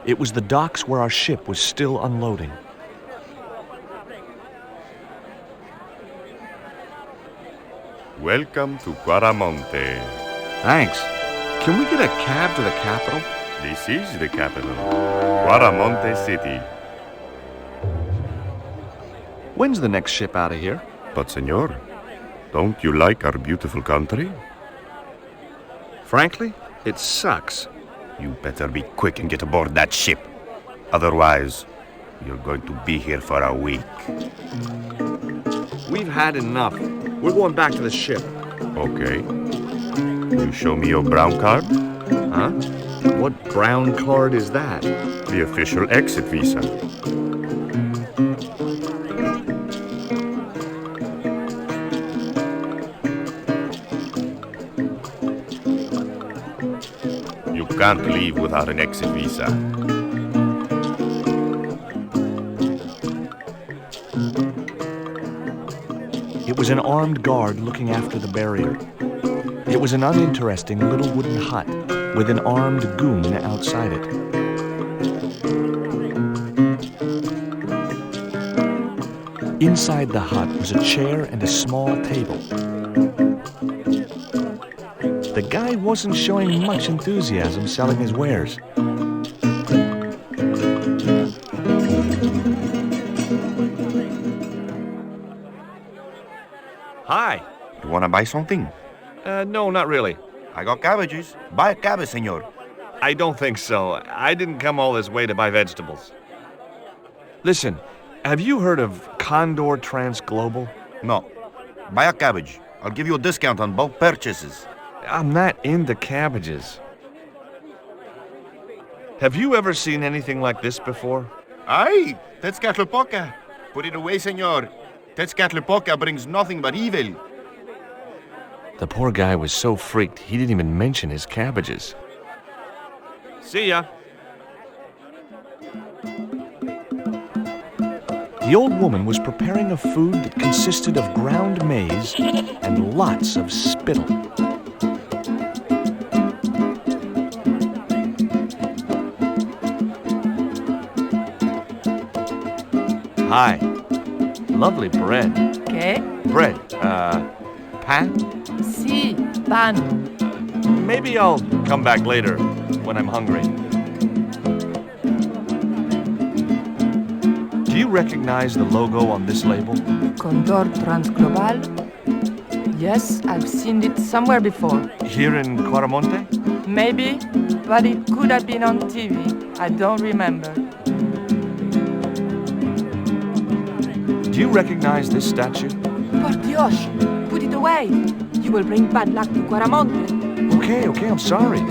It was the docks where our ship was still unloading. Welcome to Quaramonte. Thanks. Can we get a cab to the capital? This is the capital, Quaramonte City. When's the next ship out of here? But, senor, don't you like our beautiful country? Frankly, it sucks. You better be quick and get aboard that ship. Otherwise, you're going to be here for a week. We've had enough. We're going back to the ship. Okay. You show me your brown card? Huh? What brown card is that? The official exit visa. You can't leave without an exit visa. It was an armed guard looking after the barrier. It was an uninteresting little wooden hut with an armed goon outside it. Inside the hut was a chair and a small table. The guy wasn't showing much enthusiasm selling his wares. Hi. You wanna buy something? No, not really. I got cabbages. Buy a cabbage, senor. I don't think so. I didn't come all this way to buy vegetables. Listen, have you heard of Condor Transglobal? No. Buy a cabbage. I'll give you a discount on both purchases. I'm not into cabbages. Have you ever seen anything like this before? Aye, Tezcatlipoca. Put it away, senor. Tezcatlipoca brings nothing but evil. The poor guy was so freaked he didn't even mention his cabbages. See ya. The old woman was preparing a food that consisted of ground maize and lots of spittle. Hi. Lovely bread. ¿Qué? Bread. Pan? Sí, pan. Maybe I'll come back later when I'm hungry. Do you recognize the logo on this label? Condor Transglobal? Yes, I've seen it somewhere before. Here in Quaramonte? Maybe, but it could have been on TV. I don't remember. Do you recognize this statue? Por Dios, put it away. You will bring bad luck to Quaramonte. Okay, I'm sorry.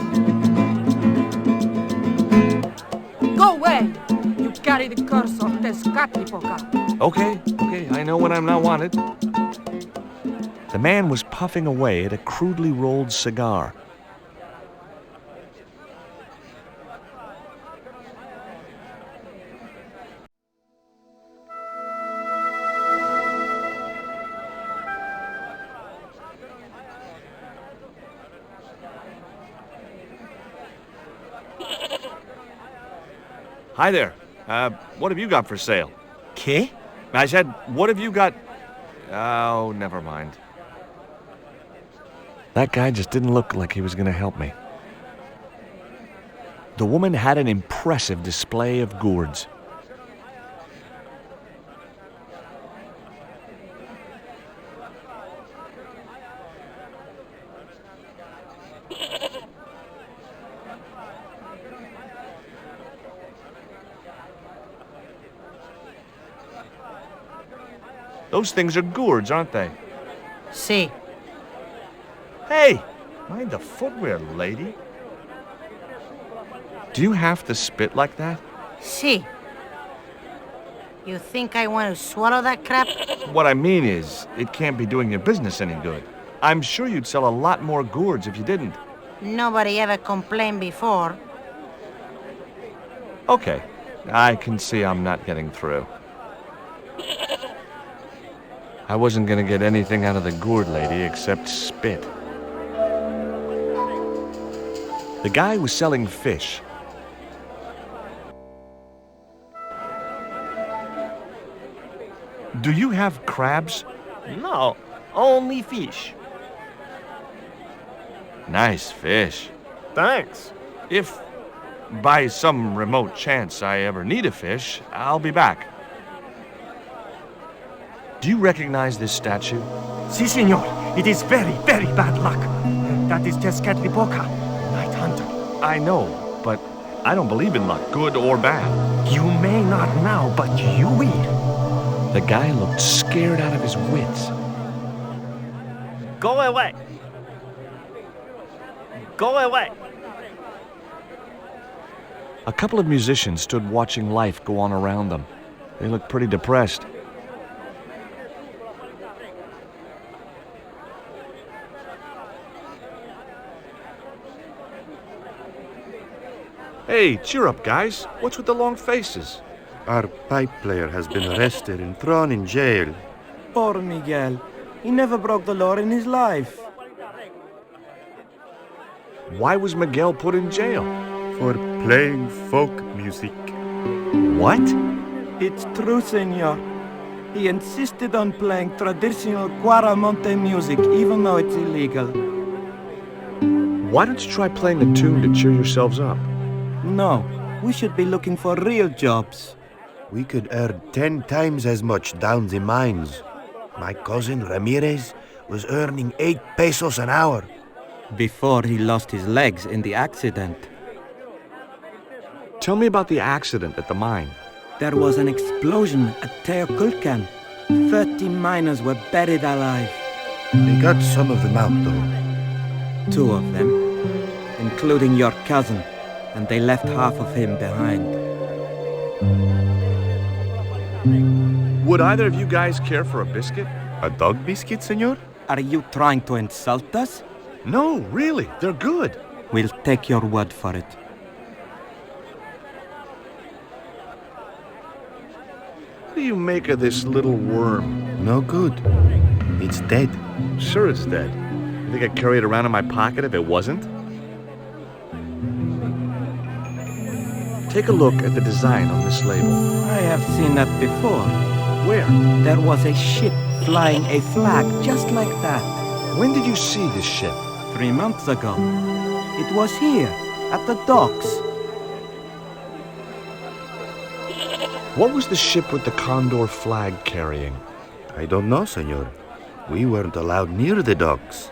Go away! You carry the curse of Tezcatlipoca. Okay, I know when I'm not wanted. The man was puffing away at a crudely rolled cigar. Hi there. What have you got for sale? ¿Qué? I said, what have you got? Oh, never mind. That guy just didn't look like he was going to help me. The woman had an impressive display of gourds. Those things are gourds, aren't they? Sí. Hey, mind the footwear, lady. Do you have to spit like that? Sí. You think I want to swallow that crap? What I mean is, it can't be doing your business any good. I'm sure you'd sell a lot more gourds if you didn't. Nobody ever complained before. Okay, I can see I'm not getting through. I wasn't gonna get anything out of the gourd lady except spit. The guy was selling fish. Do you have crabs? No, only fish. Nice fish. Thanks. If by some remote chance I ever need a fish, I'll be back. Do you recognize this statue? Si, senor. It is very, very bad luck. That is Tezcatlipoca, Night Hunter. I know, but I don't believe in luck, good or bad. You may not now, but you will. The guy looked scared out of his wits. Go away. Go away. A couple of musicians stood watching life go on around them. They looked pretty depressed. Hey, cheer up, guys. What's with the long faces? Our pipe player has been arrested and thrown in jail. Poor Miguel. He never broke the law in his life. Why was Miguel put in jail? For playing folk music. What? It's true, senor. He insisted on playing traditional Guaramonte music, even though it's illegal. Why don't you try playing a tune to cheer yourselves up? No, we should be looking for real jobs. We could earn 10 times as much down the mines. My cousin Ramirez was earning 8 pesos an hour. Before he lost his legs in the accident. Tell me about the accident at the mine. There was an explosion at Teoculcan. 30 miners were buried alive. They got some of them out, though. 2 of them, including your cousin, and they left half of him behind. Would either of you guys care for a biscuit? A dog biscuit, senor? Are you trying to insult us? No, really, they're good. We'll take your word for it. What do you make of this little worm? No good. It's dead. Sure it's dead. You think I'd carry it around in my pocket if it wasn't? Take a look at the design on this label. I have seen that before. Where? There was a ship flying a flag just like that. When did you see this ship? 3 months ago. It was here, at the docks. What was the ship with the Condor flag carrying? I don't know, senor. We weren't allowed near the docks.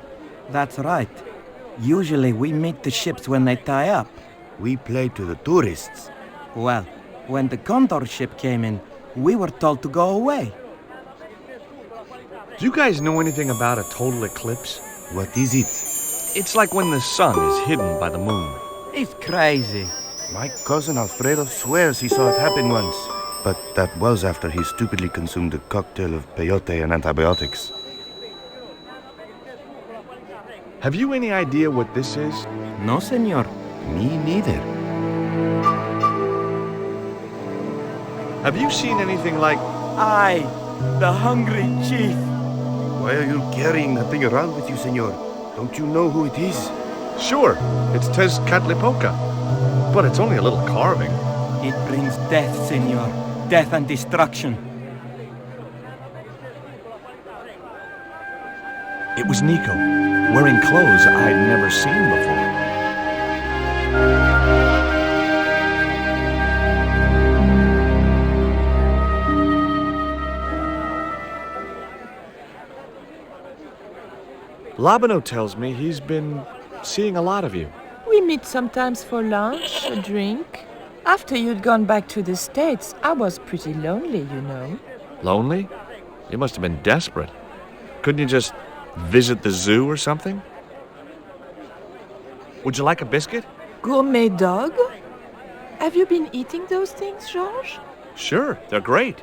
That's right. Usually we meet the ships when they tie up. We play to the tourists. Well, when the Condor ship came in, we were told to go away. Do you guys know anything about a total eclipse? What is it? It's like when the sun is hidden by the moon. He's crazy. My cousin Alfredo swears he saw it happen once. But that was after he stupidly consumed a cocktail of peyote and antibiotics. Have you any idea what this is? No, senor. Me neither. Have you seen anything like... I, the hungry chief. Why are you carrying that thing around with you, senor? Don't you know who it is? Sure, it's Tezcatlipoca. But it's only a little carving. It brings death, senor. Death and destruction. It was Nico, wearing clothes I'd never seen before. Labano tells me he's been seeing a lot of you. We meet sometimes for lunch, a drink. After you'd gone back to the States, I was pretty lonely, you know. Lonely? You must have been desperate. Couldn't you just visit the zoo or something? Would you like a biscuit? Gourmet dog? Have you been eating those things, Georges? Sure, they're great.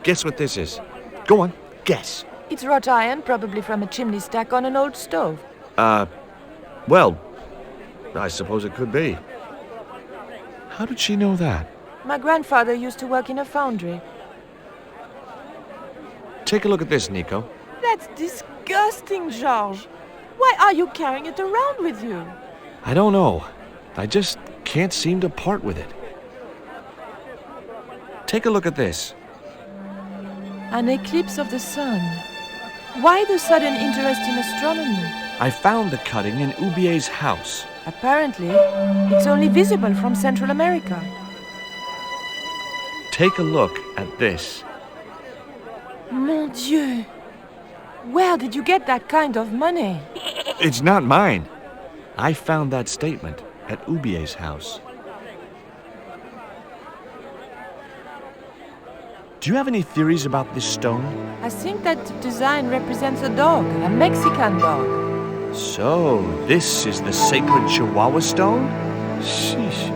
Guess what this is? Go on, guess. It's wrought iron, probably from a chimney stack on an old stove. Well, I suppose it could be. How did she know that? My grandfather used to work in a foundry. Take a look at this, Nico. That's disgusting, Georges. Why are you carrying it around with you? I don't know. I just can't seem to part with it. Take a look at this. An eclipse of the sun. Why the sudden interest in astronomy? I found the cutting in Ubier's house. Apparently, it's only visible from Central America. Take a look at this. Mon Dieu! Where did you get that kind of money? It's not mine. I found that statement at Ubier's house. Do you have any theories about this stone? I think that design represents a dog, a Mexican dog. So, this is the sacred Chihuahua stone? Sheesh.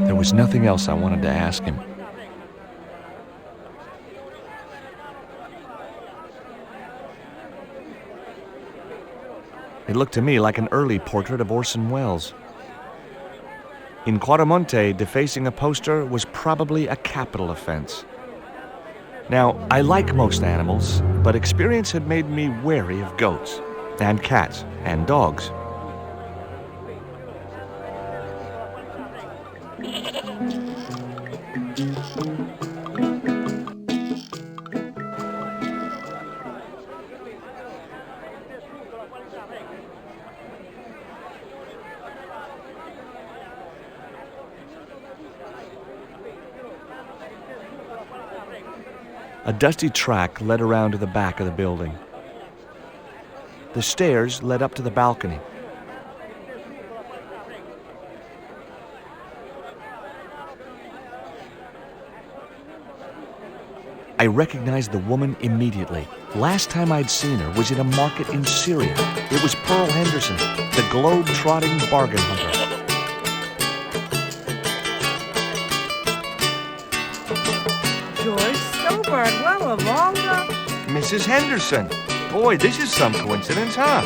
There was nothing else I wanted to ask him. It looked to me like an early portrait of Orson Welles. In Quaramonte, defacing a poster was probably a capital offense. Now, I like most animals, but experience had made me wary of goats, and cats, and dogs. A dusty track led around to the back of the building. The stairs led up to the balcony. I recognized the woman immediately. Last time I'd seen her was in a market in Syria. It was Pearl Henderson, the globe-trotting bargain hunter. George Stobart, well, Evolga. Mrs. Henderson. Boy, this is some coincidence, huh?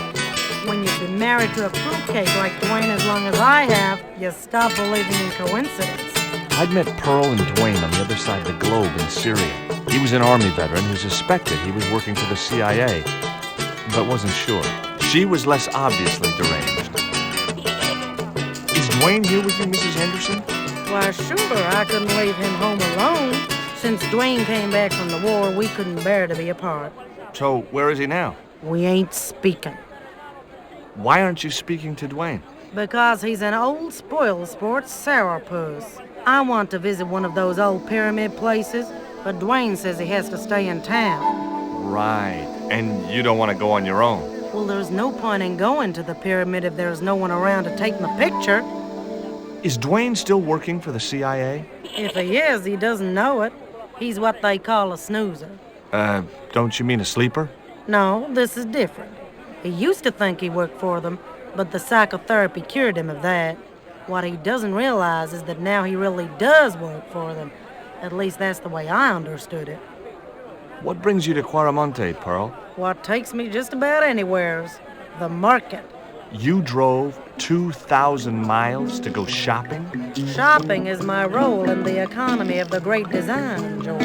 When you've been married to a fruitcake like Dwayne as long as I have, you stop believing in coincidence. I'd met Pearl and Dwayne on the other side of the globe in Syria. He was an Army veteran who suspected he was working for the CIA, but wasn't sure. She was less obviously deranged. Is Dwayne here with you, Mrs. Henderson? Why, sure, I couldn't leave him home alone. Since Dwayne came back from the war, we couldn't bear to be apart. So, where is he now? We ain't speaking. Why aren't you speaking to Dwayne? Because he's an old spoil sport sourpuss. I want to visit one of those old pyramid places, but Dwayne says he has to stay in town. Right. And you don't want to go on your own? Well, there's no point in going to the pyramid if there's no one around to take my picture. Is Dwayne still working for the CIA? If he is, he doesn't know it. He's what they call a snoozer. Don't you mean a sleeper? No, this is different. He used to think he worked for them, but the psychotherapy cured him of that. What he doesn't realize is that now he really does work for them. At least that's the way I understood it. What brings you to Quaramonte, Pearl? What takes me just about anywheres. The market. You drove 2,000 miles to go shopping? Shopping is my role in the economy of the great design, George.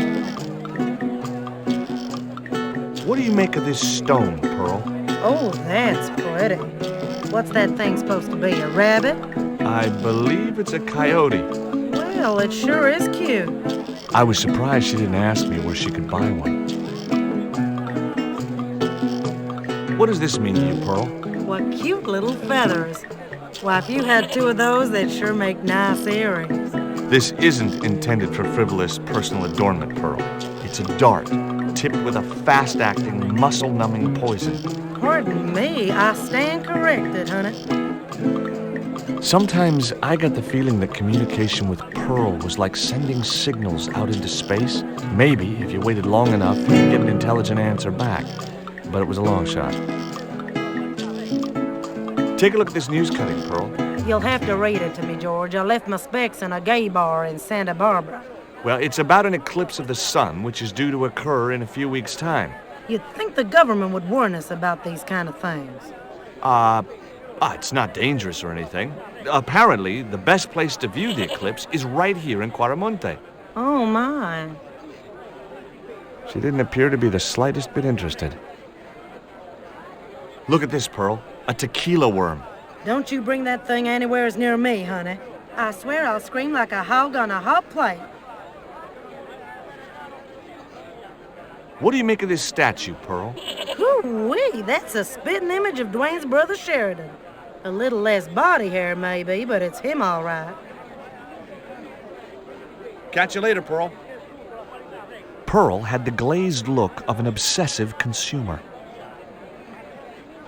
What do you make of this stone, Pearl? Oh, that's pretty. What's that thing supposed to be, a rabbit? I believe it's a coyote. Well, it sure is cute. I was surprised she didn't ask me where she could buy one. What does this mean to you, Pearl? What cute little feathers. Why, if you had two of those, they'd sure make nice earrings. This isn't intended for frivolous personal adornment, Pearl. It's a dart, tipped with a fast-acting, muscle-numbing poison. Pardon me, I stand corrected, honey. Sometimes I got the feeling that communication with Pearl was like sending signals out into space. Maybe, if you waited long enough, you'd get an intelligent answer back. But it was a long shot. Take a look at this news cutting, Pearl. You'll have to read it to me, George. I left my specs in a gay bar in Santa Barbara. Well, it's about an eclipse of the sun, which is due to occur in a few weeks' time. You'd think the government would warn us about these kind of things. It's not dangerous or anything. Apparently, the best place to view the eclipse is right here in Quaramonte. Oh, my. She didn't appear to be the slightest bit interested. Look at this, Pearl. A tequila worm. Don't you bring that thing anywhere near me, honey. I swear I'll scream like a hog on a hot plate. What do you make of this statue, Pearl? Whoo-wee, that's a spitting image of Dwayne's brother Sheridan. A little less body hair, maybe, but it's him all right. Catch you later, Pearl. Pearl had the glazed look of an obsessive consumer.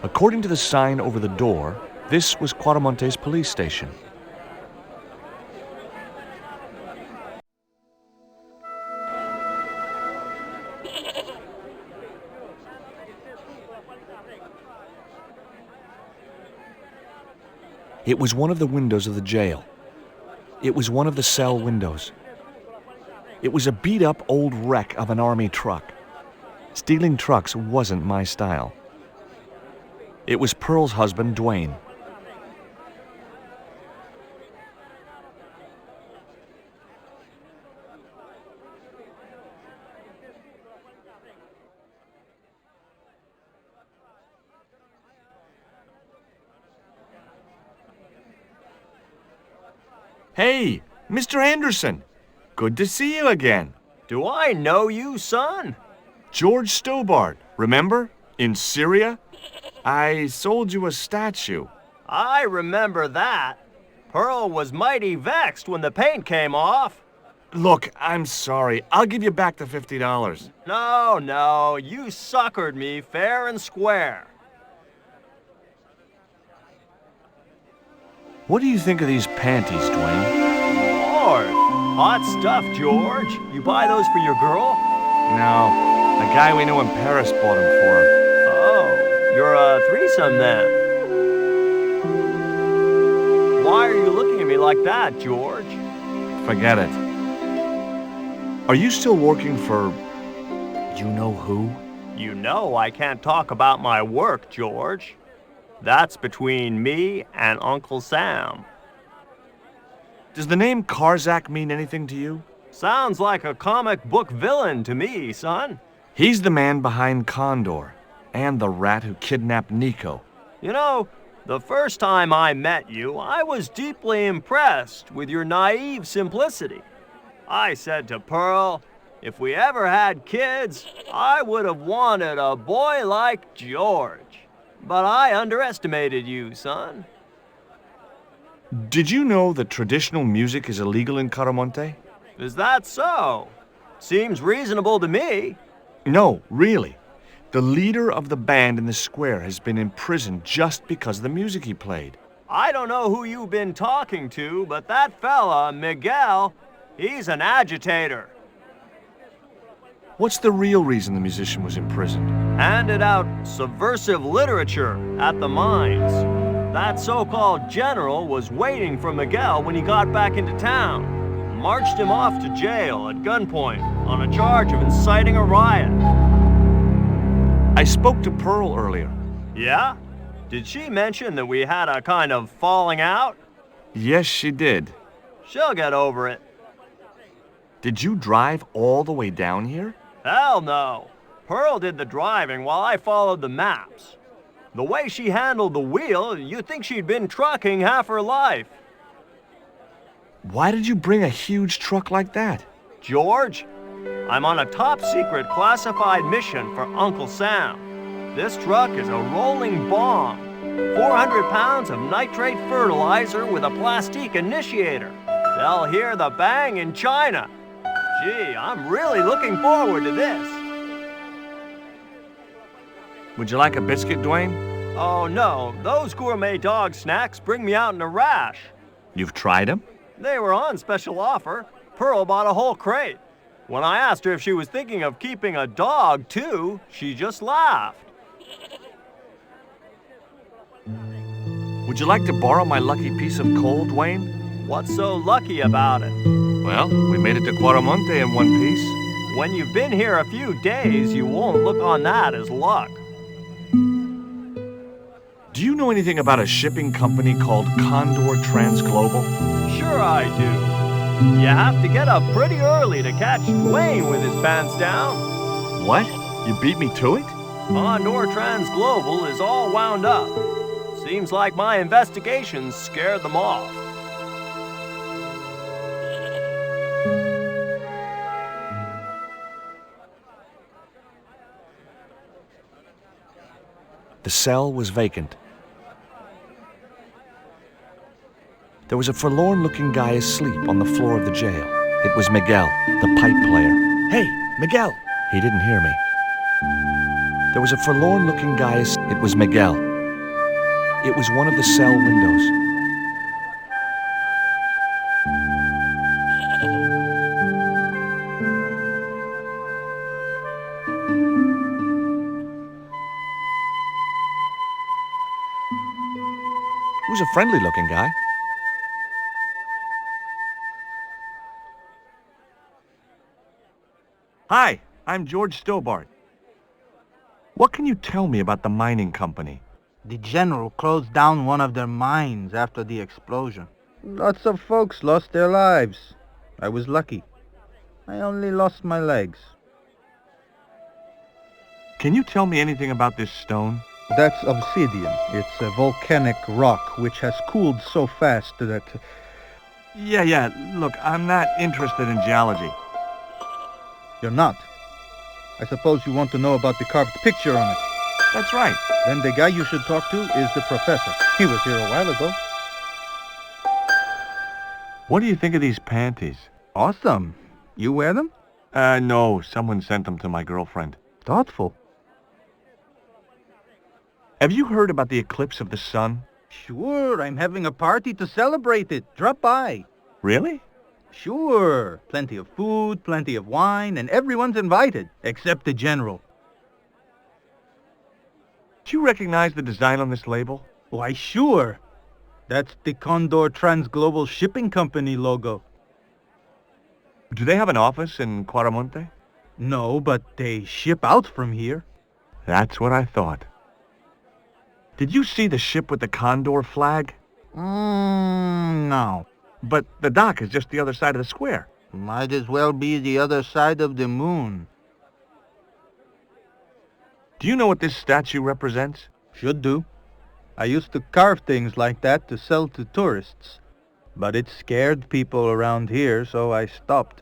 According to the sign over the door, this was Quaramonte's police station. It was one of the windows of the jail. It was one of the cell windows. It was a beat-up old wreck of an army truck. Stealing trucks wasn't my style. It was Pearl's husband, Dwayne. Hey, Mr. Anderson. Good to see you again. Do I know you, son? George Stobart, remember? In Syria? I sold you a statue. I remember that. Pearl was mighty vexed when the paint came off. Look, I'm sorry. I'll give you back the $50. No, you suckered me fair and square. What do you think of these panties, Dwayne? Lord, hot stuff, George. You buy those for your girl? No, a guy we knew in Paris bought them for her. Oh, you're a threesome then. Why are you looking at me like that, George? Forget it. Are you still working for you know who? You know I can't talk about my work, George. That's between me and Uncle Sam. Does the name Karzak mean anything to you? Sounds like a comic book villain to me, son. He's the man behind Condor, and the rat who kidnapped Nico. You know, the first time I met you, I was deeply impressed with your naive simplicity. I said to Pearl, if we ever had kids, I would have wanted a boy like George. But I underestimated you, son. Did you know that traditional music is illegal in Caramonte? Is that so? Seems reasonable to me. No, really. The leader of the band in the square has been imprisoned just because of the music he played. I don't know who you've been talking to, but that fella, Miguel, he's an agitator. What's the real reason the musician was imprisoned? Handed out subversive literature at the mines. That so-called general was waiting for Miguel when he got back into town. Marched him off to jail at gunpoint on a charge of inciting a riot. I spoke to Pearl earlier. Yeah? Did she mention that we had a kind of falling out? Yes, she did. She'll get over it. Did you drive all the way down here? Hell no. Pearl did the driving while I followed the maps. The way she handled the wheel, you'd think she'd been trucking half her life. Why did you bring a huge truck like that? George, I'm on a top-secret classified mission for Uncle Sam. This truck is a rolling bomb. 400 pounds of nitrate fertilizer with a plastique initiator. They'll hear the bang in China. Gee, I'm really looking forward to this. Would you like a biscuit, Dwayne? Oh no, those gourmet dog snacks bring me out in a rash. You've tried them? They were on special offer. Pearl bought a whole crate. When I asked her if she was thinking of keeping a dog too, she just laughed. Would you like to borrow my lucky piece of coal, Dwayne? What's so lucky about it? Well, we made it to Quaramonte in one piece. When you've been here a few days, you won't look on that as luck. Do you know anything about a shipping company called Condor Transglobal? Sure I do. You have to get up pretty early to catch Dwayne with his pants down. What? You beat me to it? Condor Transglobal is all wound up. Seems like my investigations scared them off. The cell was vacant. There was a forlorn-looking guy asleep on the floor of the jail. It was Miguel, the pipe player. Hey, Miguel! He didn't hear me. There was a forlorn-looking guy. It was Miguel. It was one of the cell windows. He was a friendly-looking guy. Hi, I'm George Stobart. What can you tell me about the mining company? The general closed down one of their mines after the explosion. Lots of folks lost their lives. I was lucky. I only lost my legs. Can you tell me anything about this stone? That's obsidian. It's a volcanic rock which has cooled so fast that... Yeah, look, I'm not interested in geology. You're not? I suppose you want to know about the carved picture on it. That's right. Then the guy you should talk to is the professor. He was here a while ago. What do you think of these panties? Awesome. You wear them? No, someone sent them to my girlfriend. Thoughtful. Have you heard about the eclipse of the sun? Sure, I'm having a party to celebrate it. Drop by. Really? Sure. Plenty of food, plenty of wine, and everyone's invited, except the general. Do you recognize the design on this label? Why, sure. That's the Condor Transglobal Shipping Company logo. Do they have an office in Quaramonte? No, but they ship out from here. That's what I thought. Did you see the ship with the Condor flag? No. But the dock is just the other side of the square. Might as well be the other side of the moon. Do you know what this statue represents? Should do. I used to carve things like that to sell to tourists. But it scared people around here, so I stopped.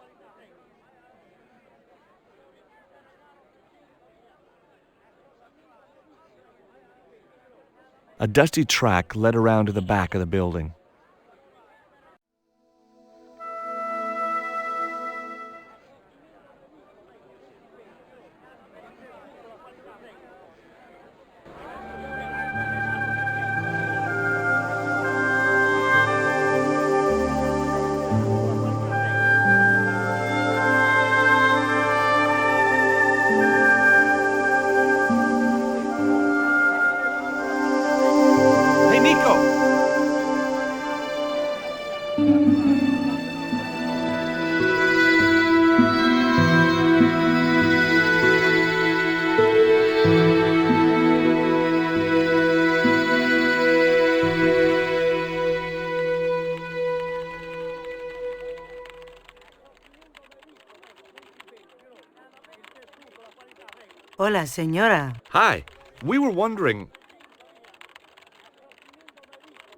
A dusty track led around to the back of the building. Hey, Nico! Hola, señora. Hi. We were wondering...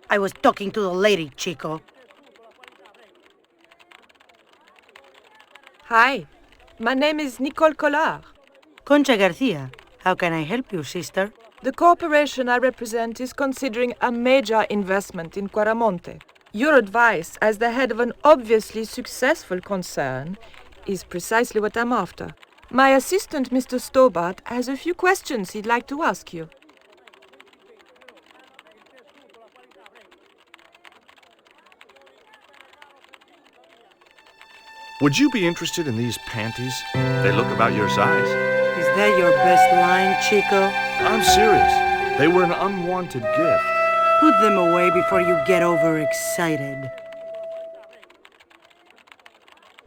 I was talking to the lady, Chico. Hi, my name is Nicole Collard. Concha Garcia. How can I help you, sister? The corporation I represent is considering a major investment in Quaramonte. Your advice, as the head of an obviously successful concern, is precisely what I'm after. My assistant, Mr. Stobart, has a few questions he'd like to ask you. Would you be interested in these panties? They look about your size. Is that your best line, Chico? I'm serious. They were an unwanted gift. Put them away before you get overexcited.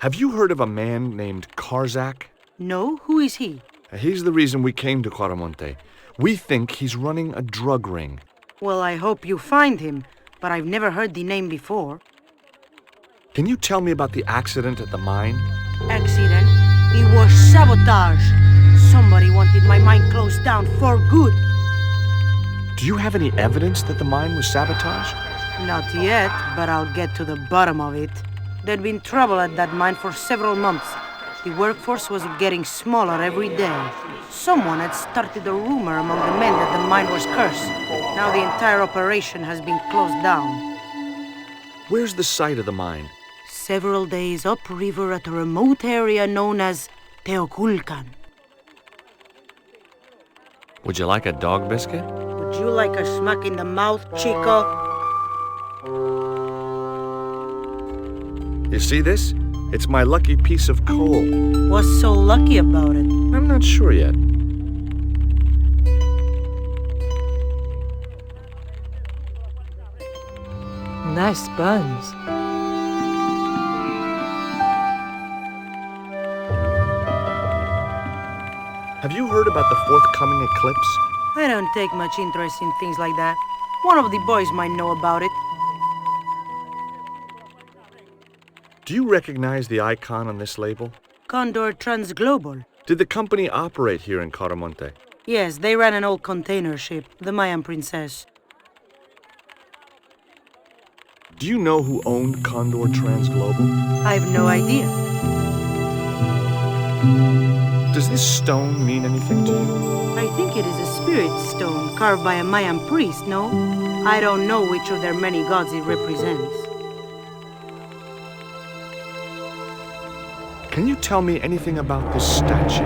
Have you heard of a man named Karzak? No? Who is he? He's the reason we came to Quaramonte. We think he's running a drug ring. Well, I hope you find him, but I've never heard the name before. Can you tell me about the accident at the mine? Accident? It was sabotage. Somebody Somebody wanted my mine closed down for good. Do you have any evidence that the mine was sabotaged? Not yet, but I'll get to the bottom of it. There'd been trouble at that mine for several months. The workforce was getting smaller every day. Someone had started a rumor among the men that the mine was cursed. Now the entire operation has been closed down. Where's the site of the mine? Several days upriver at a remote area known as Teoculcan. Would you like a dog biscuit? Would you like a smack in the mouth, Chico? You see this? It's my lucky piece of coal. What's so lucky about it? I'm not sure yet. Nice buns. Have you heard about the forthcoming eclipse? I don't take much interest in things like that. One of the boys might know about it. Do you recognize the icon on this label? Condor Transglobal. Did the company operate here in Caramonte? Yes, they ran an old container ship, the Mayan Princess. Do you know who owned Condor Transglobal? I've no idea. Does this stone mean anything to you? I think it is a spirit stone carved by a Mayan priest, no? I don't know which of their many gods it represents. Can you tell me anything about this statue?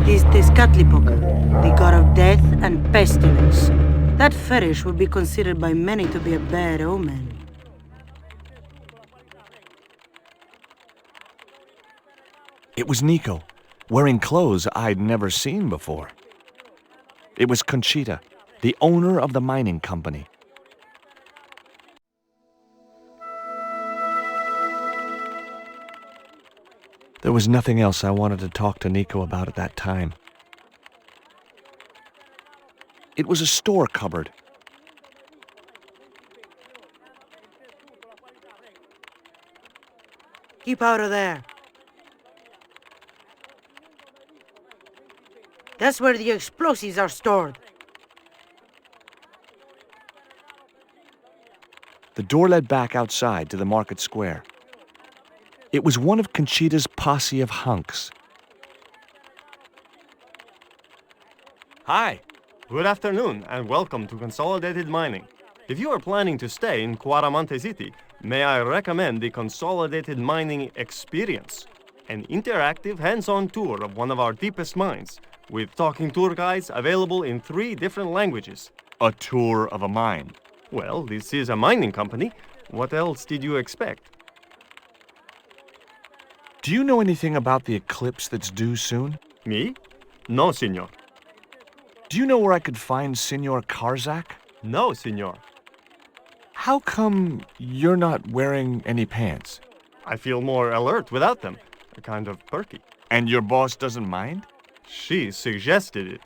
It is Tezcatlipoca, the god of death and pestilence. That fetish would be considered by many to be a bad omen. It was Nico, wearing clothes I'd never seen before. It was Conchita, the owner of the mining company. There was nothing else I wanted to talk to Nico about at that time. It was a store cupboard. Keep out of there. That's where the explosives are stored. The door led back outside to the market square. It was one of Conchita's posse of hunks. Hi. Good afternoon, and welcome to Consolidated Mining. If you are planning to stay in Cuaramonte City, may I recommend the Consolidated Mining Experience, an interactive hands-on tour of one of our deepest mines, with talking tour guides available in 3 different languages. A tour of a mine. Well, this is a mining company. What else did you expect? Do you know anything about the eclipse that's due soon? Me? No, senor. Do you know where I could find Senor Karzak? No, senor. How come you're not wearing any pants? I feel more alert without them. Kind of perky. And your boss doesn't mind? She suggested it.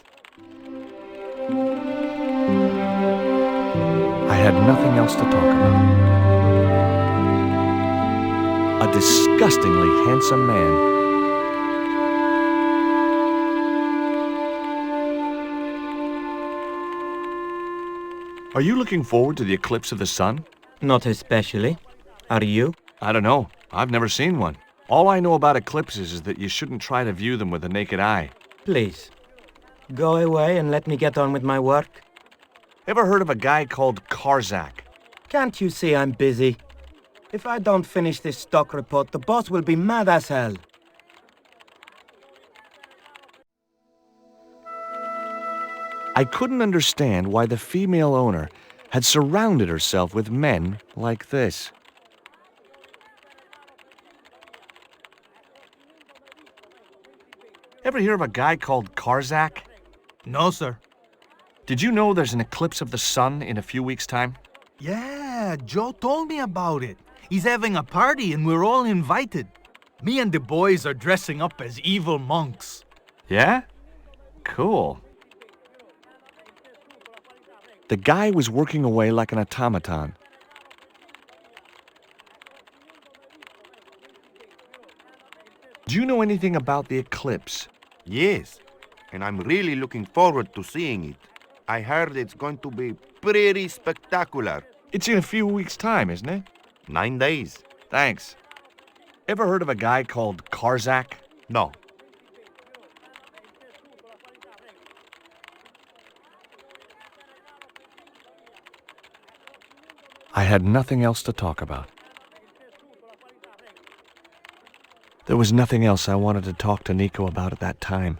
I had nothing else to talk about. A disgustingly handsome man. Are you looking forward to the eclipse of the sun? Not especially. Are you? I don't know. I've never seen one. All I know about eclipses is that you shouldn't try to view them with the naked eye. Please, go away and let me get on with my work. Ever heard of a guy called Karzak? Can't you see I'm busy? If I don't finish this stock report, the boss will be mad as hell. I couldn't understand why the female owner had surrounded herself with men like this. Ever hear of a guy called Karzak? No, sir. Did you know there's an eclipse of the sun in a few weeks' time? Yeah, Joe told me about it. He's having a party and we're all invited. Me and the boys are dressing up as evil monks. Yeah? Cool. The guy was working away like an automaton. Do you know anything about the eclipse? Yes. and I'm really looking forward to seeing it. I heard it's going to be pretty spectacular. It's in a few weeks' time, isn't it? 9 days. Thanks. Ever heard of a guy called Karzak? No. I had nothing else to talk about. There was nothing else I wanted to talk to Nico about at that time.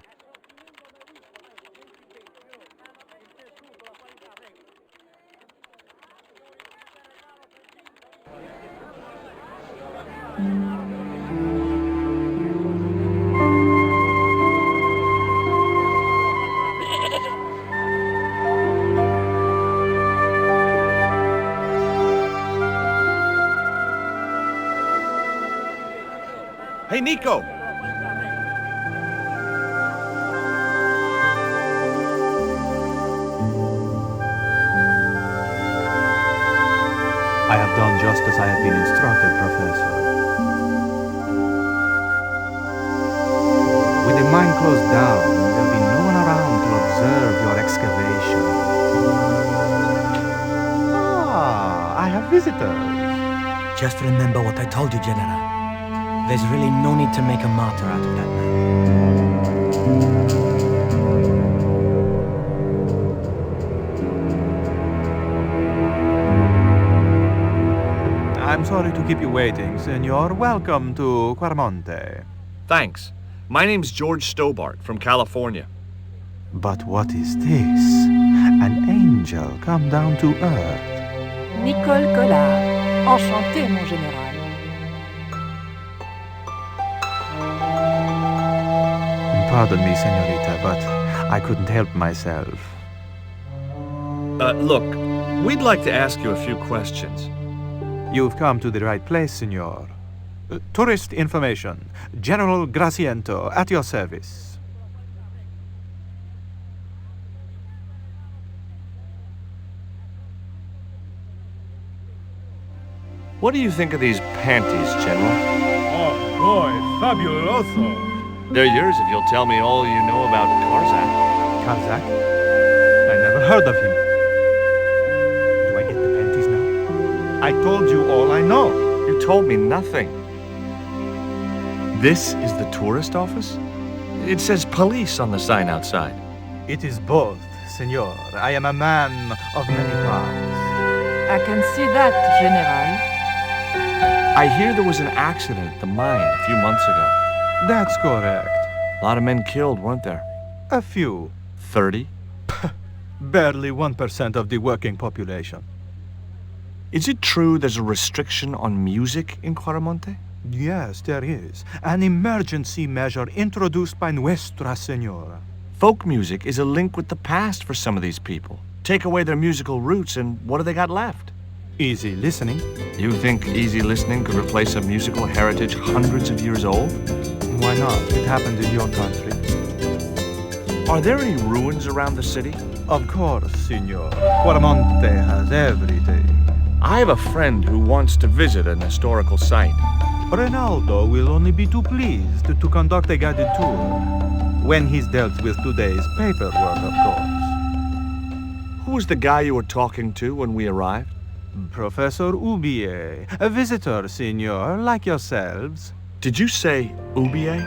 Hey, Nico! I have done just as I have been instructed, Professor. With the mine closed down, there'll be no one around to observe your excavation. Ah, I have visitors. Just remember what I told you, General. There's really no need to make a martyr out of that man. I'm sorry to keep you waiting, Senor. Welcome to Quaramonte. Thanks. My name's George Stobart from California. But what is this? An angel come down to earth. Nicole Collard. Enchantée, mon général. Pardon me, senorita, but I couldn't help myself. Look, we'd like to ask you a few questions. You've come to the right place, senor. Tourist information. General Graciento, at your service. What do you think of these panties, General? Oh boy, fabuloso! They're yours if you'll tell me all you know about Karzak. Karzak? I never heard of him. Do I get the panties now? I told you all I know. You told me nothing. This is the tourist office? It says police on the sign outside. It is both, senor. I am a man of many parts. I can see that, General. I hear there was an accident at the mine a few months ago. That's correct. A lot of men killed, weren't there? A few. 30? Barely 1% of the working population. Is it true there's a restriction on music in Quaramonte? Yes, there is. An emergency measure introduced by Nuestra Senora. Folk music is a link with the past for some of these people. Take away their musical roots, and what do they got left? Easy listening. You think easy listening could replace a musical heritage hundreds of years old? Why not? It happened in your country. Are there any ruins around the city? Of course, senor. Quaramonte has everything. I have a friend who wants to visit an historical site. Ronaldo will only be too pleased to conduct a guided tour. When he's dealt with today's paperwork, of course. Who was the guy you were talking to when we arrived? Professor Oubier, a visitor, senor, like yourselves. Did you say Oubier?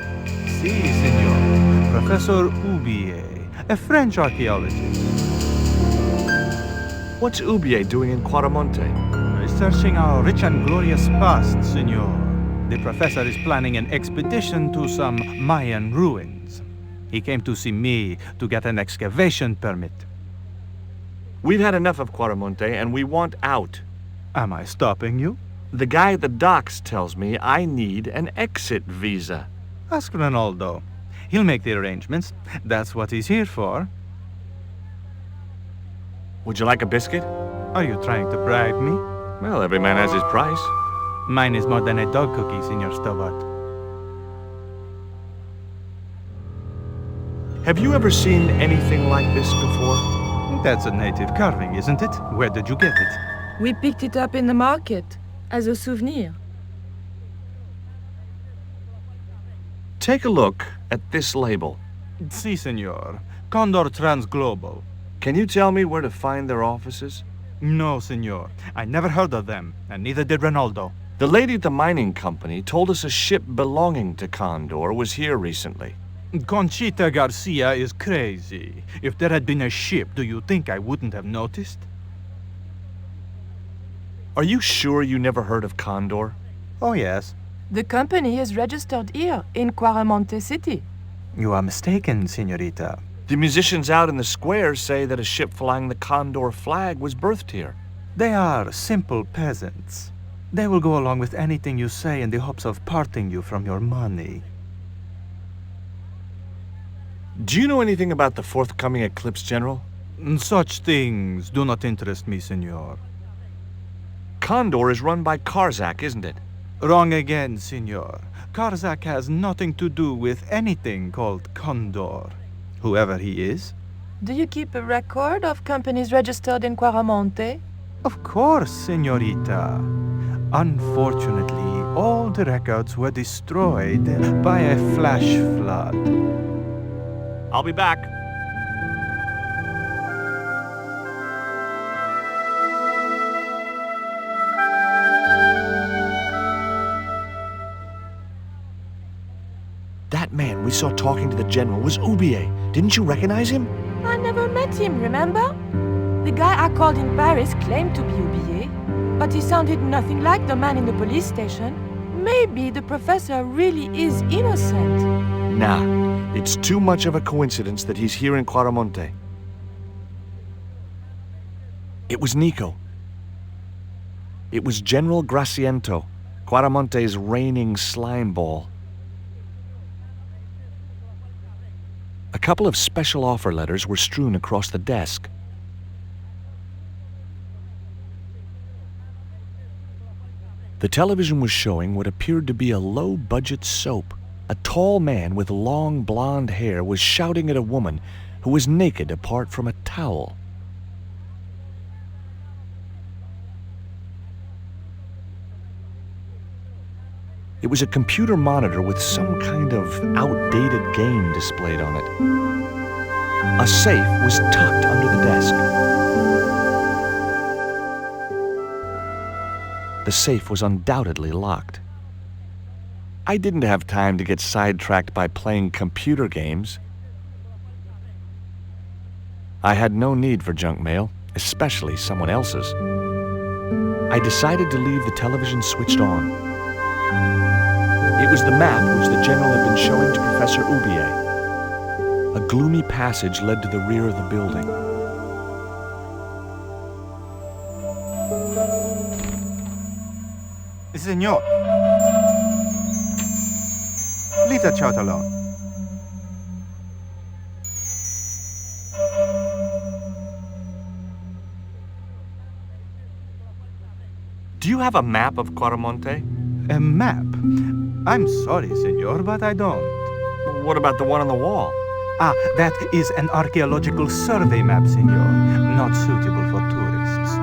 Si, senor. Professor Oubier, a French archaeologist. What's Oubier doing in Quaramonte? Researching our rich and glorious past, senor. The professor is planning an expedition to some Mayan ruins. He came to see me to get an excavation permit. We've had enough of Quaramonte, and we want out. Am I stopping you? The guy at the docks tells me I need an exit visa. Ask Ronaldo. He'll make the arrangements. That's what he's here for. Would you like a biscuit? Are you trying to bribe me? Well, every man has his price. Mine is more than a dog cookie, Senor Stobart. Have you ever seen anything like this before? That's a native carving, isn't it? Where did you get it? We picked it up in the market as a souvenir. Take a look at this label. Si, senor. Condor Transglobal. Can you tell me where to find their offices? No, senor. I never heard of them, and neither did Ronaldo. The lady at the mining company told us a ship belonging to Condor was here recently. Conchita Garcia is crazy. If there had been a ship, do you think I wouldn't have noticed? Are you sure you never heard of Condor? Oh, yes. The company is registered here in Quaramonte City. You are mistaken, senorita. The musicians out in the square say that a ship flying the Condor flag was birthed here. They are simple peasants. They will go along with anything you say in the hopes of parting you from your money. Do you know anything about the forthcoming eclipse, General? Such things do not interest me, senor. Condor is run by Karzak, isn't it? Wrong again, senor. Karzak has nothing to do with anything called Condor, whoever he is. Do you keep a record of companies registered in Quaramonte? Of course, senorita. Unfortunately, all the records were destroyed by a flash flood. I'll be back. That man we saw talking to the general was Oubier. Didn't you recognize him? I never met him, remember? The guy I called in Paris claimed to be Oubier, but he sounded nothing like the man in the police station. Maybe the professor really is innocent. Nah, it's too much of a coincidence that he's here in Quaramonte. It was Nico. It was General Graciento, Quaramonte's reigning slime ball. A couple of special offer letters were strewn across the desk. The television was showing what appeared to be a low-budget soap. A tall man with long blonde hair was shouting at a woman who was naked apart from a towel. It was a computer monitor with some kind of outdated game displayed on it. A safe was tucked under the desk. The safe was undoubtedly locked. I didn't have time to get sidetracked by playing computer games. I had no need for junk mail, especially someone else's. I decided to leave the television switched on. It was the map which the general had been showing to Professor Oubier. A gloomy passage led to the rear of the building. Senor. Leave that child alone. Do you have a map of Quaramonte? A map? I'm sorry, senor, but I don't. What about the one on the wall? Ah, that is an archaeological survey map, senor. Not suitable for tourists.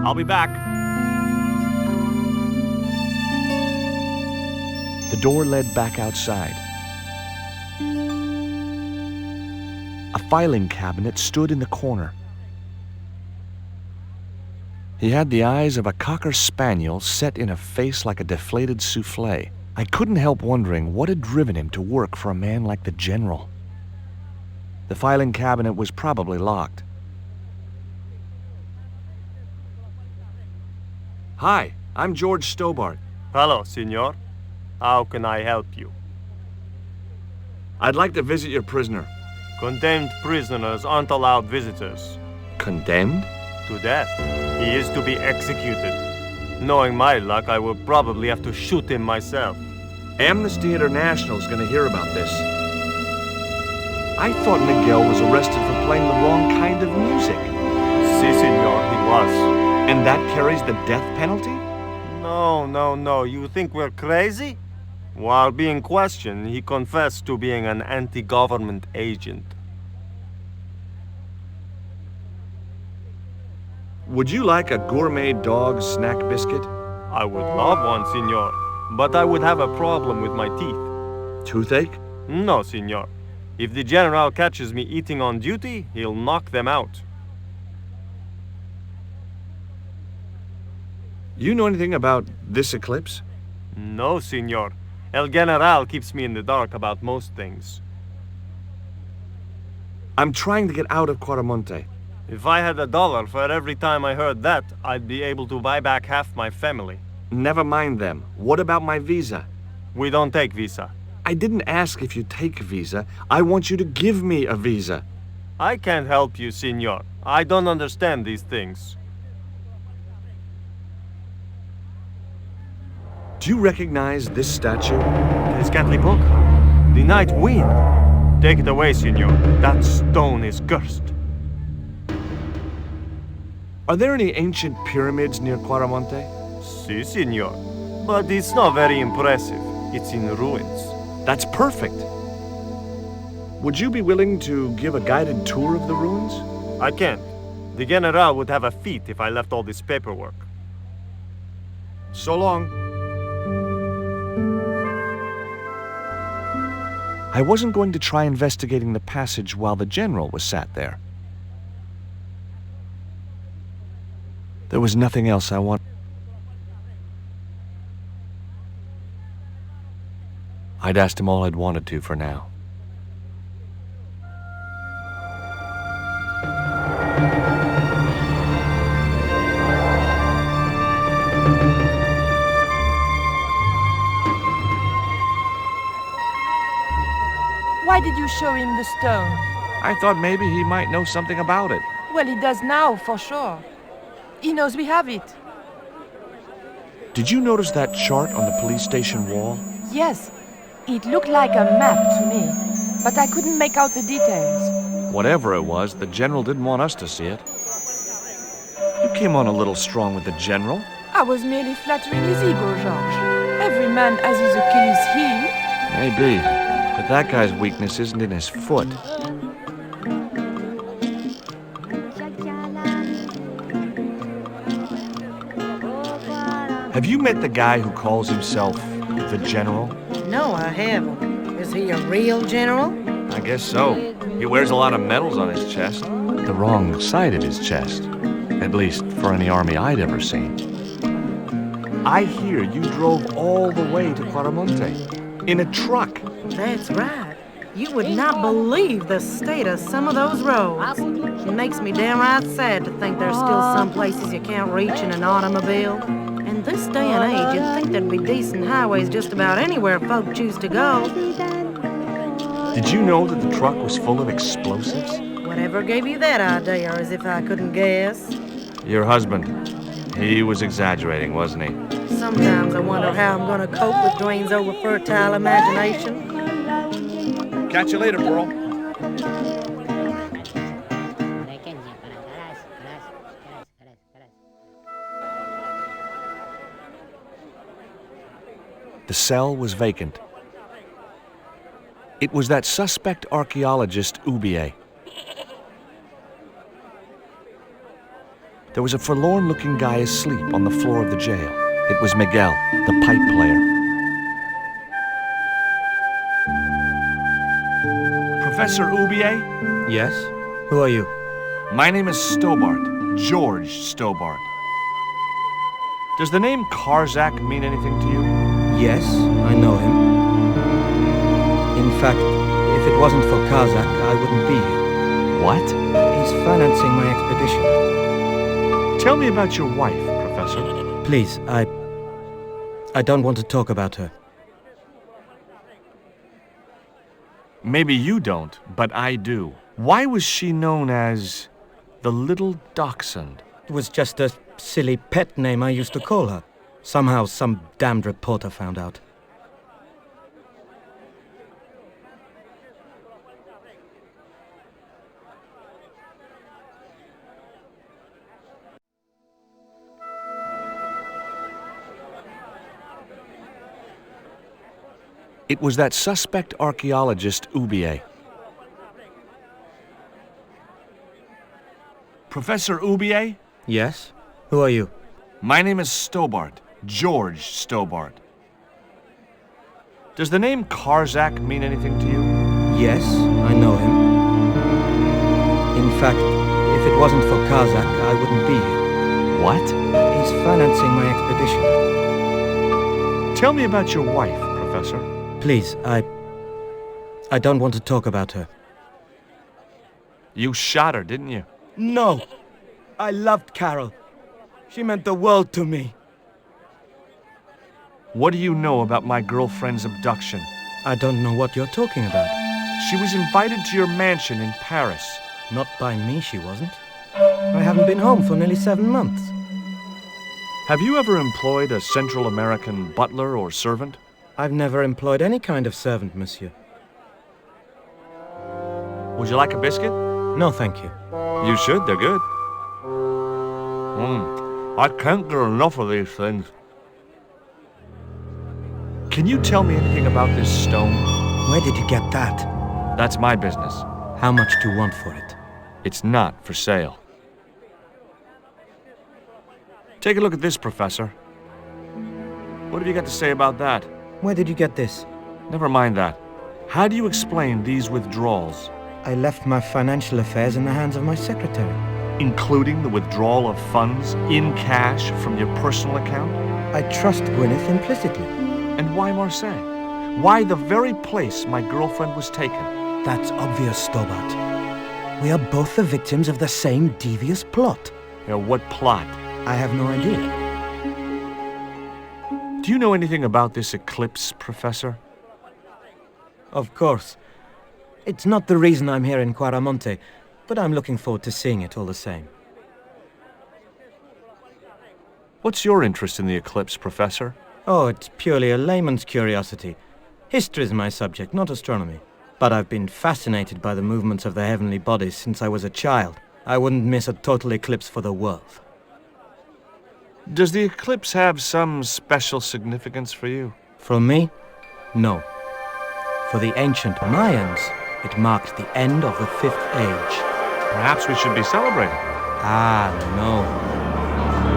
I'll be back. The door led back outside. A filing cabinet stood in the corner. He had the eyes of a cocker spaniel set in a face like a deflated souffle. I couldn't help wondering what had driven him to work for a man like the general. The filing cabinet was probably locked. Hi, I'm George Stobart. Hello, senor. How can I help you? I'd like to visit your prisoner. Condemned prisoners aren't allowed visitors. Condemned? To death. He is to be executed. Knowing my luck, I will probably have to shoot him myself. Amnesty International is going to hear about this. I thought Miguel was arrested for playing the wrong kind of music. Si, senor, he was. And that carries the death penalty? No. You think we're crazy? While being questioned, he confessed to being an anti-government agent. Would you like a gourmet dog snack biscuit? I would love one, senor. But I would have a problem with my teeth. Toothache? No, senor. If the general catches me eating on duty, he'll knock them out. You know anything about this eclipse? No, senor. El General keeps me in the dark about most things. I'm trying to get out of Quaramonte. If I had $1 for every time I heard that, I'd be able to buy back half my family. Never mind them. What about my visa? We don't take visa. I didn't ask if you take a visa. I want you to give me a visa. I can't help you, senor. I don't understand these things. Do you recognize this statue? Tezcatlipoca, the night wind. Take it away, senor. That stone is cursed. Are there any ancient pyramids near Quaramonte? Si, senor. But it's not very impressive. It's in ruins. That's perfect. Would you be willing to give a guided tour of the ruins? I can't. The General would have a fit if I left all this paperwork. So long. I wasn't going to try investigating the passage while the general was sat there. There was nothing else I wanted. I'd asked him all I'd wanted to for now. Why did you show him the stone? I thought maybe he might know something about it. Well, he does now, for sure. He knows we have it. Did you notice that chart on the police station wall? Yes. It looked like a map to me, but I couldn't make out the details. Whatever it was, the general didn't want us to see it. You came on a little strong with the general. I was merely flattering his ego, Georges. Every man has his Achilles heel. Maybe, but that guy's weakness isn't in his foot. Have you met the guy who calls himself the General? No, I haven't. Is he a real general? I guess so. He wears a lot of medals on his chest. The wrong side of his chest. At least for any army I'd ever seen. I hear you drove all the way to Quaramonte in a truck. That's right. You would not believe the state of some of those roads. It makes me downright sad to think there's still some places you can't reach in an automobile. In this day and age, you'd think there'd be decent highways just about anywhere folk choose to go. Did you know that the truck was full of explosives? Whatever gave you that idea, as if I couldn't guess? Your husband. He was exaggerating, wasn't he? Sometimes I wonder how I'm going to cope with Dwayne's over-fertile imagination. Catch you later, Pearl. The cell was vacant. It was that suspect archaeologist, Ubier. There was a forlorn-looking guy asleep on the floor of the jail. It was Miguel, the pipe player. Professor Ubier? Yes? Who are you? My name is Stobart, George Stobart. Does the name Karzak mean anything to you? Yes, I know him. In fact, if it wasn't for Kazakh, I wouldn't be here. What? He's financing my expedition. Tell me about your wife, Professor. Please, I don't want to talk about her. Maybe you don't, but I do. Why was she known as the Little Dachshund? It was just a silly pet name I used to call her. Somehow some damned reporter found out. It was that suspect archaeologist, Ubier. Professor Ubier? Yes? Who are you? My name is Stobart, George Stobart. Does the name Karzak mean anything to you? Yes, I know him. In fact, if it wasn't for Kazak, I wouldn't be here. What? He's financing my expedition. Tell me about your wife, Professor. Please, I don't want to talk about her. You shot her, didn't you? No! I loved Carol. She meant the world to me. What do you know about my girlfriend's abduction? I don't know what you're talking about. She was invited to your mansion in Paris. Not by me, she wasn't. I haven't been home for nearly 7 months. Have you ever employed a Central American butler or servant? I've never employed any kind of servant, monsieur. Would you like a biscuit? No, thank you. You should, they're good. I can't get enough of these things. Can you tell me anything about this stone? Where did you get that? That's my business. How much do you want for it? It's not for sale. Take a look at this, Professor. What have you got to say about that? Where did you get this? Never mind that. How do you explain these withdrawals? I left my financial affairs in the hands of my secretary. Including the withdrawal of funds in cash from your personal account? I trust Gwyneth implicitly. And why Marseille? Why the very place my girlfriend was taken? That's obvious, Stobart. We are both the victims of the same devious plot. What plot? I have no idea. Do you know anything about this eclipse, Professor? Of course. It's not the reason I'm here in Quaramonte, but I'm looking forward to seeing it all the same. What's your interest in the eclipse, Professor? Oh, it's purely a layman's curiosity. History's my subject, not astronomy. But I've been fascinated by the movements of the heavenly bodies since I was a child. I wouldn't miss a total eclipse for the world. Does the eclipse have some special significance for you? For me? No. For the ancient Mayans, it marked the end of the Fifth Age. Perhaps we should be celebrating. Ah, no.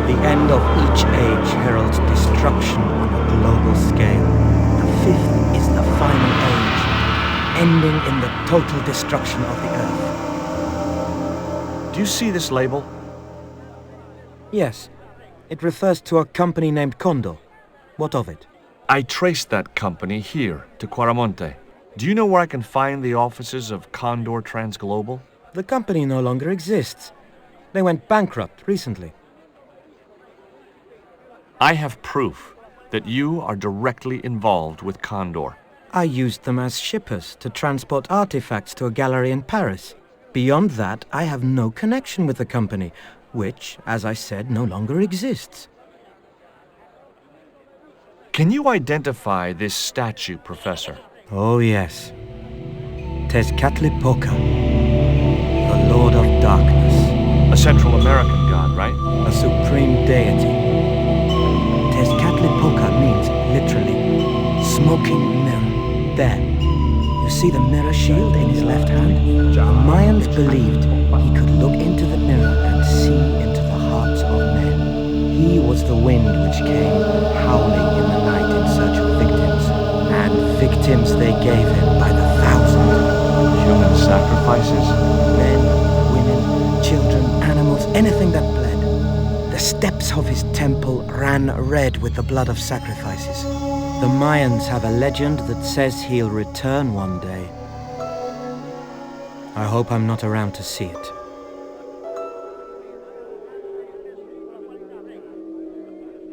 The end of each age heralds destruction on a global scale. The fifth is the final age, ending in the total destruction of the Earth. Do you see this label? Yes. It refers to a company named Condor. What of it? I traced that company here to Quaramonte. Do you know where I can find the offices of Condor Transglobal? The company no longer exists. They went bankrupt recently. I have proof that you are directly involved with Condor. I used them as shippers to transport artifacts to a gallery in Paris. Beyond that, I have no connection with the company, which, as I said, no longer exists. Can you identify this statue, Professor? Oh, yes. Tezcatlipoca, the Lord of Darkness. A Central American god, right? A supreme deity. Tezcatlipoca means, literally, smoking mirror. There. You see the mirror shield in his left hand? The Mayans believed he could look into the mirror and see into the hearts of men. He was the wind which came howling in the night in search of victims. And victims they gave him by the thousand. Human sacrifices? Men, women, children, animals, anything that bled. The steps of his temple ran red with the blood of sacrifices. The Mayans have a legend that says he'll return one day. I hope I'm not around to see it.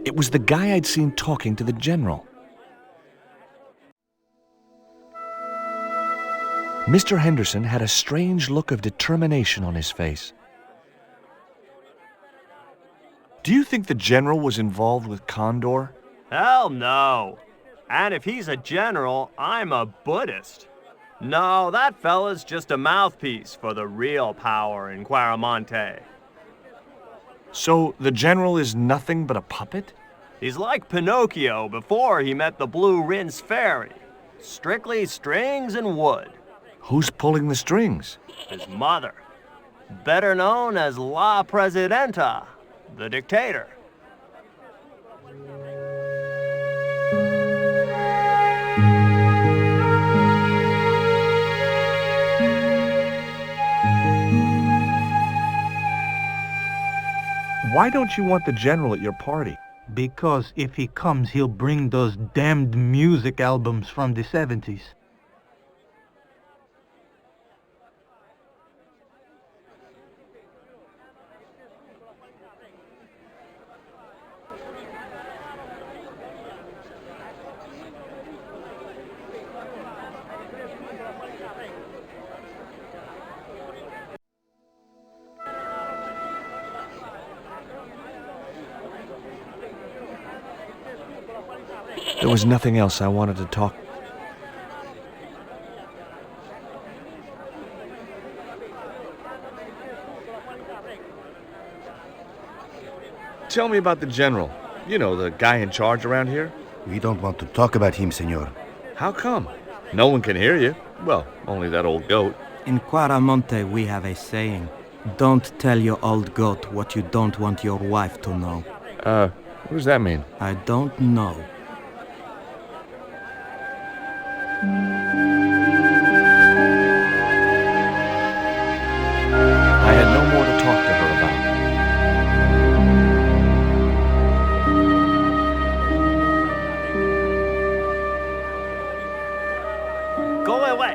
It was the guy I'd seen talking to the general. Mr. Henderson had a strange look of determination on his face. Do you think the general was involved with Condor? Hell no. And if he's a general, I'm a Buddhist. No, that fella's just a mouthpiece for the real power in Quaramonte. So the general is nothing but a puppet? He's like Pinocchio before he met the Blue Rinse Fairy. Strictly strings and wood. Who's pulling the strings? His mother. Better known as La Presidenta, the dictator. Why don't you want the general at your party? Because if he comes, he'll bring those damned music albums from the 70s. There was nothing else I wanted to talk. Tell me about the general. You know, the guy in charge around here. We don't want to talk about him, senor. How come? No one can hear you. Well, only that old goat. In Quaramonte, we have a saying. Don't tell your old goat what you don't want your wife to know. What does that mean? I don't know. I had no more to talk to her about. Go away.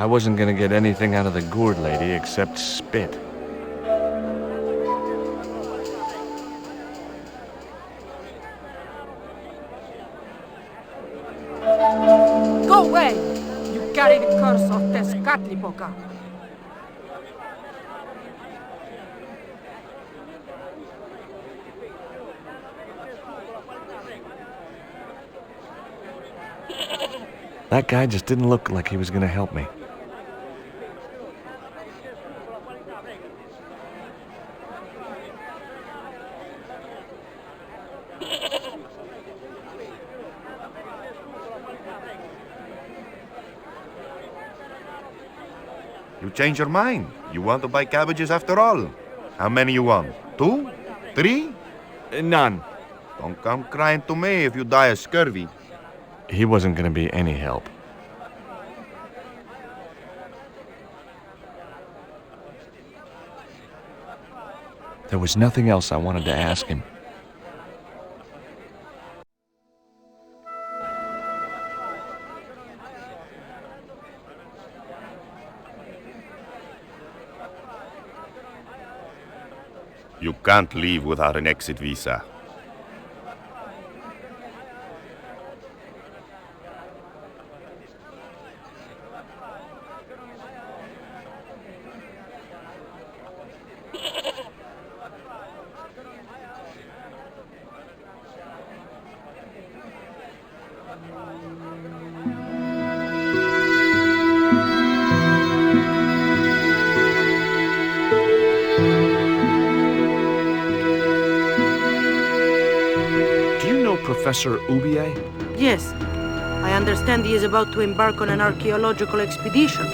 I wasn't gonna get anything out of the gourd lady except spit. Go away! You carry the curse of Tezcatlipoca. That guy just didn't look like he was gonna help me. You change your mind. You want to buy cabbages after all. How many you want? 2? 3? None. Don't come crying to me if you die of scurvy. He wasn't gonna be any help. There was nothing else I wanted to ask him. You can't leave without an exit visa. Professor Oubier? Yes. I understand he is about to embark on an archaeological expedition.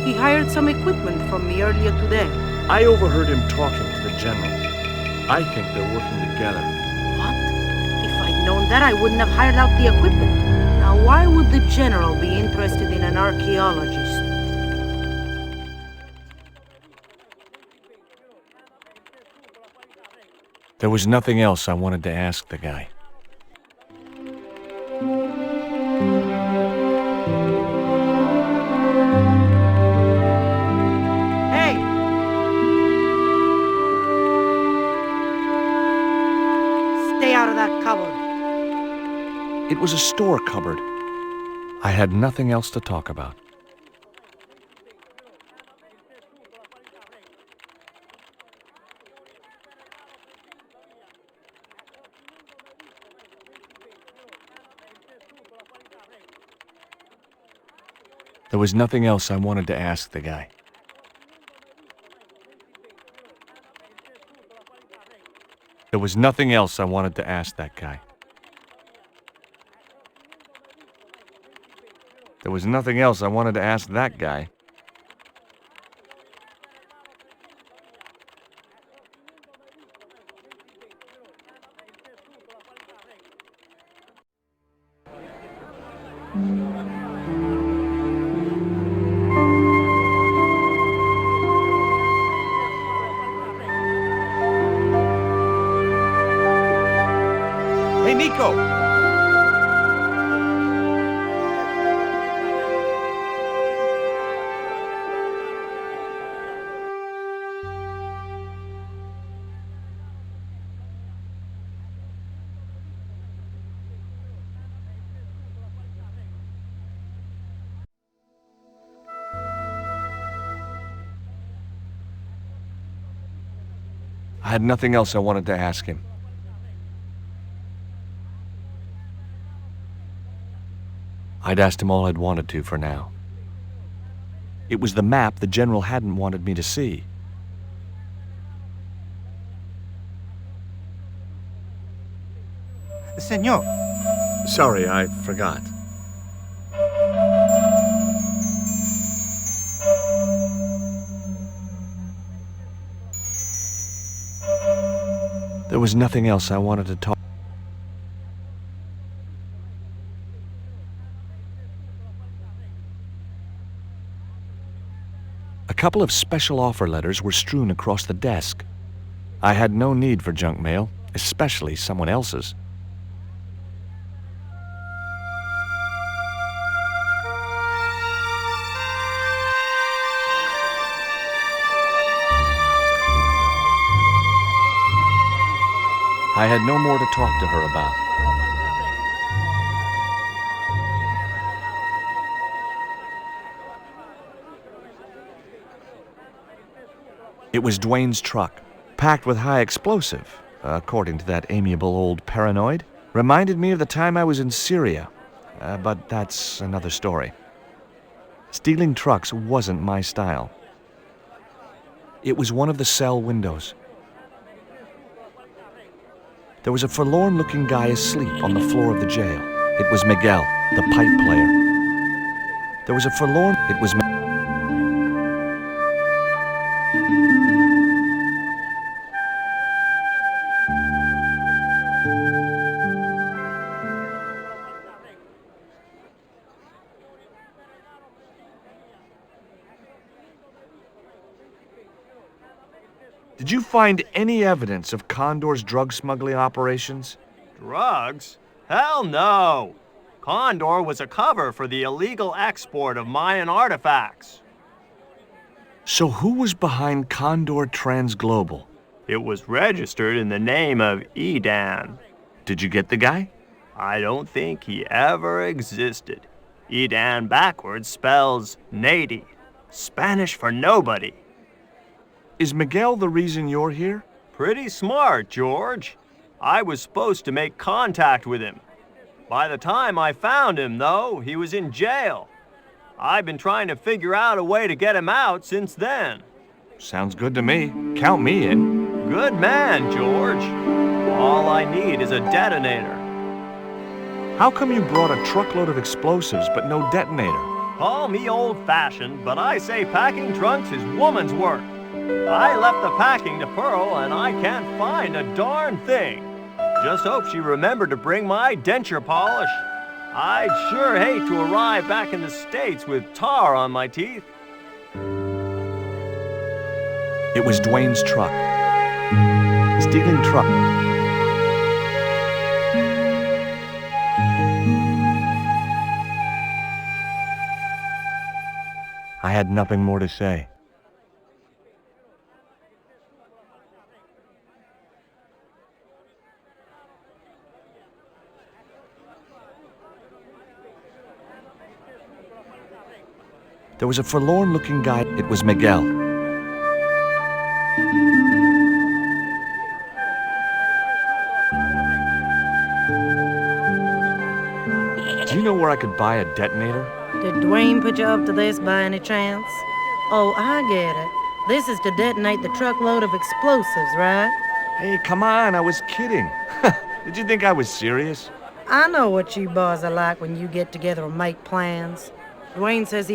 He hired some equipment from me earlier today. I overheard him talking to the general. I think they're working together. What? If I'd known that, I wouldn't have hired out the equipment. Now, why would the general be interested in an archaeologist? There was nothing else I wanted to ask the guy. It was a store cupboard. I had nothing else to talk about. There was nothing else I wanted to ask the guy. There was nothing else I wanted to ask that guy. There was nothing else I wanted to ask that guy. go! I had nothing else I wanted to ask him. I'd asked him all I'd wanted to for now. It was the map the General hadn't wanted me to see. Senor. Sorry, I forgot. There was nothing else I wanted to talk. A couple of special offer letters were strewn across the desk. I had no need for junk mail, especially someone else's. I had no more to talk to her about. It was Dwayne's truck, packed with high explosive, according to that amiable old paranoid. Reminded me of the time I was in Syria, but that's another story. Stealing trucks wasn't my style. It was one of the cell windows. There was a forlorn-looking guy asleep on the floor of the jail. It was Miguel, the pipe player. There was a forlorn... It was... Did you find any evidence of Condor's drug smuggling operations? Drugs? Hell no! Condor was a cover for the illegal export of Mayan artifacts. So who was behind Condor Transglobal? It was registered in the name of Edan. Did you get the guy? I don't think he ever existed. Edan backwards spells Nady, Spanish for nobody. Is Miguel the reason you're here? Pretty smart, George. I was supposed to make contact with him. By the time I found him, though, he was in jail. I've been trying to figure out a way to get him out since then. Sounds good to me. Count me in. Good man, George. All I need is a detonator. How come you brought a truckload of explosives but no detonator? Call me old-fashioned, but I say packing trunks is woman's work. I left the packing to Pearl, and I can't find a darn thing. Just hope she remembered to bring my denture polish. I'd sure hate to arrive back in the States with tar on my teeth. It was Dwayne's truck. Stealing truck. I had nothing more to say. There was a forlorn-looking guy. It was Miguel. Do you know where I could buy a detonator? Did Dwayne put you up to this by any chance? Oh, I get it. This is to detonate the truckload of explosives, right? Hey, come on, I was kidding. Did you think I was serious? I know what you boys are like when you get together and make plans. Dwayne says he